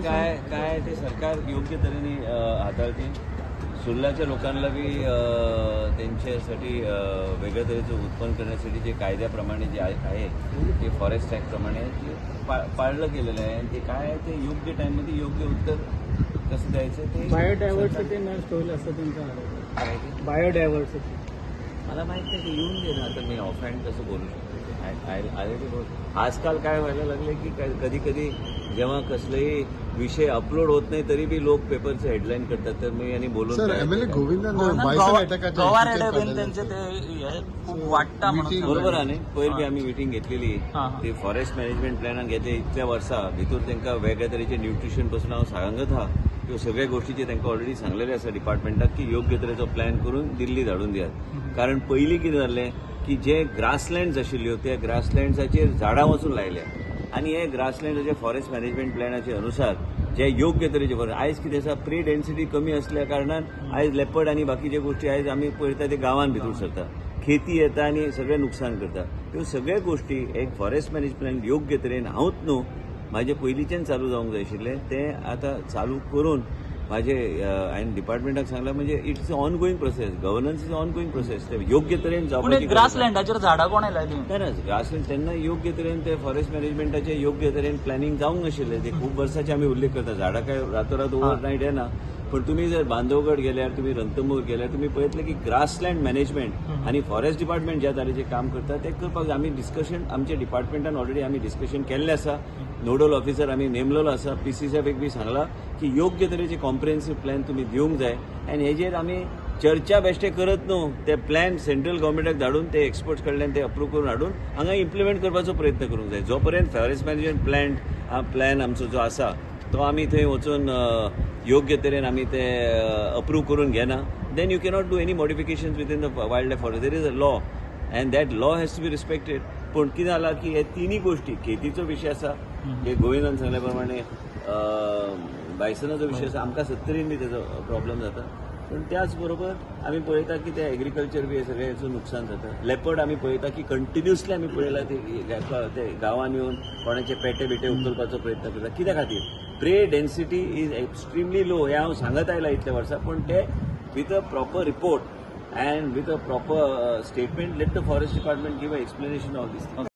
काय ते सरकार योग्य तऱ्हेने हाताळते. सुरलाच्या लोकांना बी त्यांच्यासाठी वेगळ्या तऱ्हेचं उत्पन्न करण्यासाठी जे कायद्याप्रमाणे जे आहे ते फॉरेस्ट ॲक्टप्रमाणे ते पाळलं गेलेलं आहे. आणि ते काय आहे ते योग्य टाईममध्ये योग्य उत्तर कसं द्यायचं ते बायोडायव्हर्सिटी नष्ट होईल असं त्यांचं आहे. बायोडायव्हर्सिटी मला माहित नाही की येऊन दे ना. आता मी ऑफ हँड कसं बोलू शकतो. आजकाल काय व्हायला लागले की कधी कधी जेव्हा कसलेही विषय अपलोड होत नाही तरी बी लोक पेपरचं हेडलाईन करतात. तर मी यांनी बोलून बरोबर आहे. पहिले बी आम्ही मिटिंग घेतलेली ते फॉरेस्ट मॅनेजमेंट प्लॅनान घेतले इतल्या वर्सां भितर तांकां वेगळ्या तरेचे न्यूट्रिशन पासून हांव सांगत आहा ह्यो सगळ्या गोष्टीचे तांकां ऑलरेडी सांगलेले आसा डिपार्टमेंटाक की योग्य तरेचो प्लॅन करून दिल्ली धाडून दियात. कारण पयलीं कितें जाल्लें की जे ग्रासलँड्स आशिल्ल्यो त्या ग्रासलँड्साचेर झाडां वचून लायल्या आणि हे ग्रासलँडाचे फॉरेस्ट मॅनेजमेंट प्लॅनाचे अनुसार जे योग्य तरेचे आयज कितें आसा प्री डेन्सिटी कमी असल्या कारणान आयज लेपर्ड आणि बाकीचे गोष्टी आयज आमी पळयता ते गांवांत भितर सरता. खेती येता आणि सगळें नुकसान करता. ह्यो सगळ्यो गोष्टी एक फॉरेस्ट मॅनेजमेंट योग्य तरेन हांवूच न्हू म्हाजे पयलींच्यान चालू जावंक जाय आशिल्लें तें आतां चालू करून माझे हांवें डिपार्टमेंटाक सांगलां म्हणजे it's on going process. Governance is on going process. ते योग्य तरेन जावपाची ग्रासलँडाचेर झाडां कोणें लायलीं नाच ग्रासलँड तेन्ना योग्य तरेन ते फॉरेस्ट मॅनेजमेंटाचे योग्य तरेन प्लॅनिंग जावंक नाशिल्लें. ते खूब वर्सांचे आमी उल्लेख करता. झाडां काय रातोरात ओव्हरनायट येना. पण तुम्ही जर बांधवगड गेल्यार तुम्ही रंतमूर गेल्यार तुम्ही पळयतले की ग्रासलँड मॅनेजमेंट आणि फॉरेस्ट डिपार्टमेंट ज्या तरेचें काम करता ते करपाक आमी डिस्कशन आमच्या डिपार्टमेंटान ऑलरेडी आमी डिस्कशन केल्लें आसा. नोडल ऑफिसर आमी नेमलेलो आसा. PCसाहेबाक बी सांगला की योग्य तरेचे कॉम्प्रिहेन्सीव प्लॅन तुम्ही दिवंक जाय आनी हेजेर आमी चर्चा बेश्टे करत न्हू ते प्लॅन सेंट्रल गव्हर्मेंटाक धाडून ते एक्सपर्ट्स कडल्यान ते अप्रूव्ह करून हाडून हांगा इम्प्लिमेंट करपाचो प्रयत्न करूंक जाय. जो पर्यंत फॉरेस्ट मॅनेजमेंट प्लॅन आमचो जो आसा तो आमी थंय वचून योग्य तरेन आमी ते अप्रूव्ह करून घेना then you cannot do any modifications within the wildlife forest. There is a law and that law has to be respected. पण कितें जाला की हे तिनी गोष्टी खेतीचो विशय आसा हे गोविंदान सांगल्या प्रमाणे बायसनाचो विशय आसा आमकां 70 बी तेजो प्रॉब्लेम जाता. पण त्याच बरोबर आमी पळयता की ते एग्रीकल्चर बी सगळें हेचो नुकसान जाता. लेपर्ड आमी पळयता की कंटिन्युअसली आमी पळयला ते गांवांत येवन कोणाचे पेटे बिटे उखलपाचो प्रयत्न करता. कित्या खातीर प्रे डेन्सिटी इज एक्स्ट्रीमली लो हे हांव सांगत आयला इतल्या वर्सां. पण ते with a proper report and with a proper statement let the forest department give an explanation of this thing.